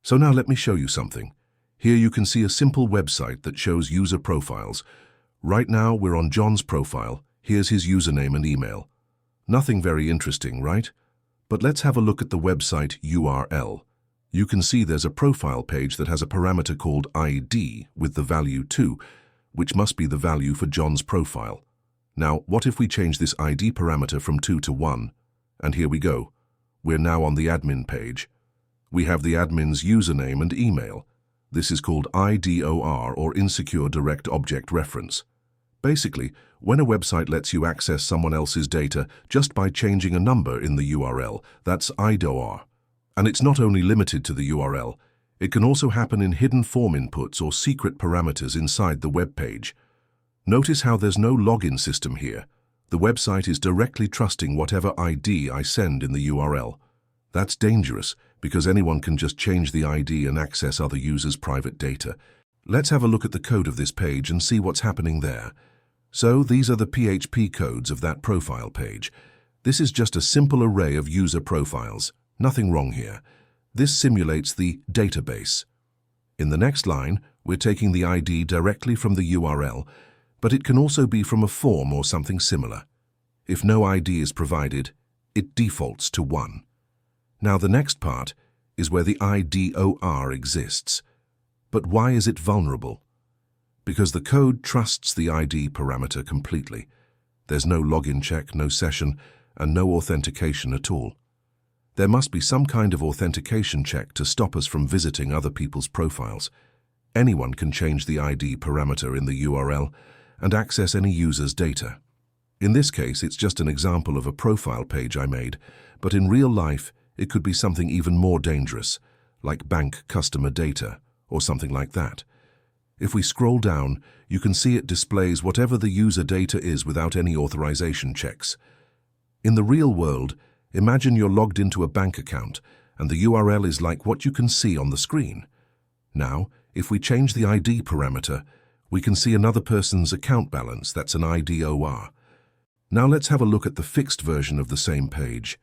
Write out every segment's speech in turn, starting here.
So now let me show you something. Here you can see a simple website that shows user profiles. Right now we're on John's profile. Here's his username and email. Nothing very interesting, right? But let's have a look at the website URL. You can see there's a profile page that has a parameter called ID with the value 2, which must be the value for John's profile. Now, what if we change this ID parameter from 2 to 1? And here we go. We're now on the admin page. We have the admin's username and email. This is called IDOR, or Insecure Direct Object Reference. Basically, when a website lets you access someone else's data just by changing a number in the URL, that's IDOR. And it's not only limited to the URL, it can also happen in hidden form inputs or secret parameters inside the web page. Notice how there's no login system here. The website is directly trusting whatever ID I send in the URL. That's dangerous because anyone can just change the ID and access other users' private data. Let's have a look at the code of this page and see what's happening there. So these are the PHP codes of that profile page. This is just a simple array of user profiles. Nothing wrong here. This simulates the database. In the next line, we're taking the ID directly from the URL, but it can also be from a form or something similar. If no ID is provided, it defaults to 1. Now the next part is where the IDOR exists. But why is it vulnerable? Because the code trusts the ID parameter completely. There's no login check, no session, and no authentication at all. There must be some kind of authentication check to stop us from visiting other people's profiles. Anyone can change the ID parameter in the URL and access any user's data. In this case, it's just an example of a profile page I made, but in real life, it could be something even more dangerous, like bank customer data or something like that. If we scroll down, you can see it displays whatever the user data is without any authorization checks. In the real world, imagine you're logged into a bank account and the URL is like what you can see on the screen. Now, if we change the ID parameter, we can see another person's account balance. That's an IDOR. Now let's have a look at the fixed version of the same page.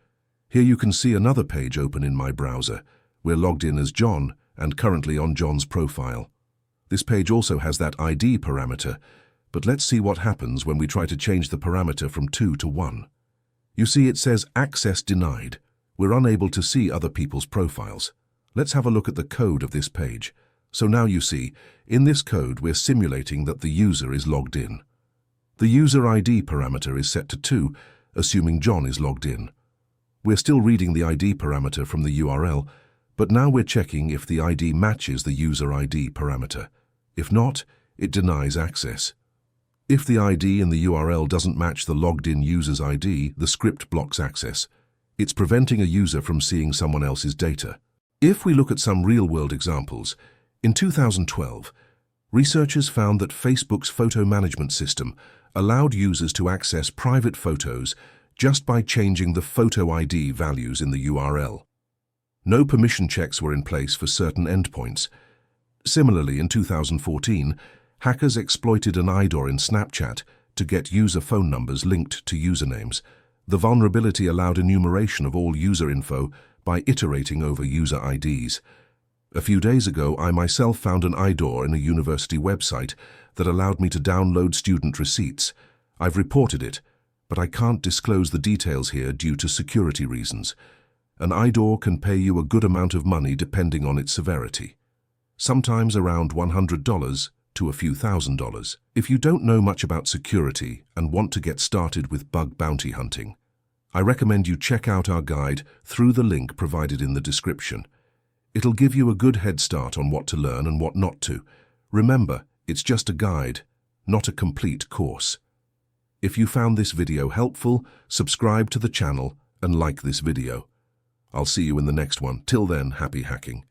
Here you can see another page open in my browser. We're logged in as John and currently on John's profile. This page also has that ID parameter, but let's see what happens when we try to change the parameter from 2 to 1. You see it says access denied. We're unable to see other people's profiles. Let's have a look at the code of this page. So now you see, in this code we're simulating that the user is logged in. The user ID parameter is set to 2, assuming John is logged in. We're still reading the ID parameter from the URL, but now we're checking if the ID matches the user ID parameter. If not, it denies access. If the ID in the URL doesn't match the logged-in user's ID, the script blocks access. It's preventing a user from seeing someone else's data. If we look at some real-world examples, in 2012, researchers found that Facebook's photo management system allowed users to access private photos just by changing the photo ID values in the URL. No permission checks were in place for certain endpoints. Similarly, in 2014, hackers exploited an IDOR in Snapchat to get user phone numbers linked to usernames. The vulnerability allowed enumeration of all user info by iterating over user IDs. A few days ago, I myself found an IDOR in a university website that allowed me to download student receipts. I've reported it, but I can't disclose the details here due to security reasons. An IDOR can pay you a good amount of money depending on its severity. Sometimes around $100 to a few $1,000s. If you don't know much about security and want to get started with bug bounty hunting, I recommend you check out our guide through the link provided in the description. It'll give you a good head start on what to learn and what not to. Remember, it's just a guide, not a complete course. If you found this video helpful, subscribe to the channel and like this video. I'll see you in the next one. Till then, happy hacking.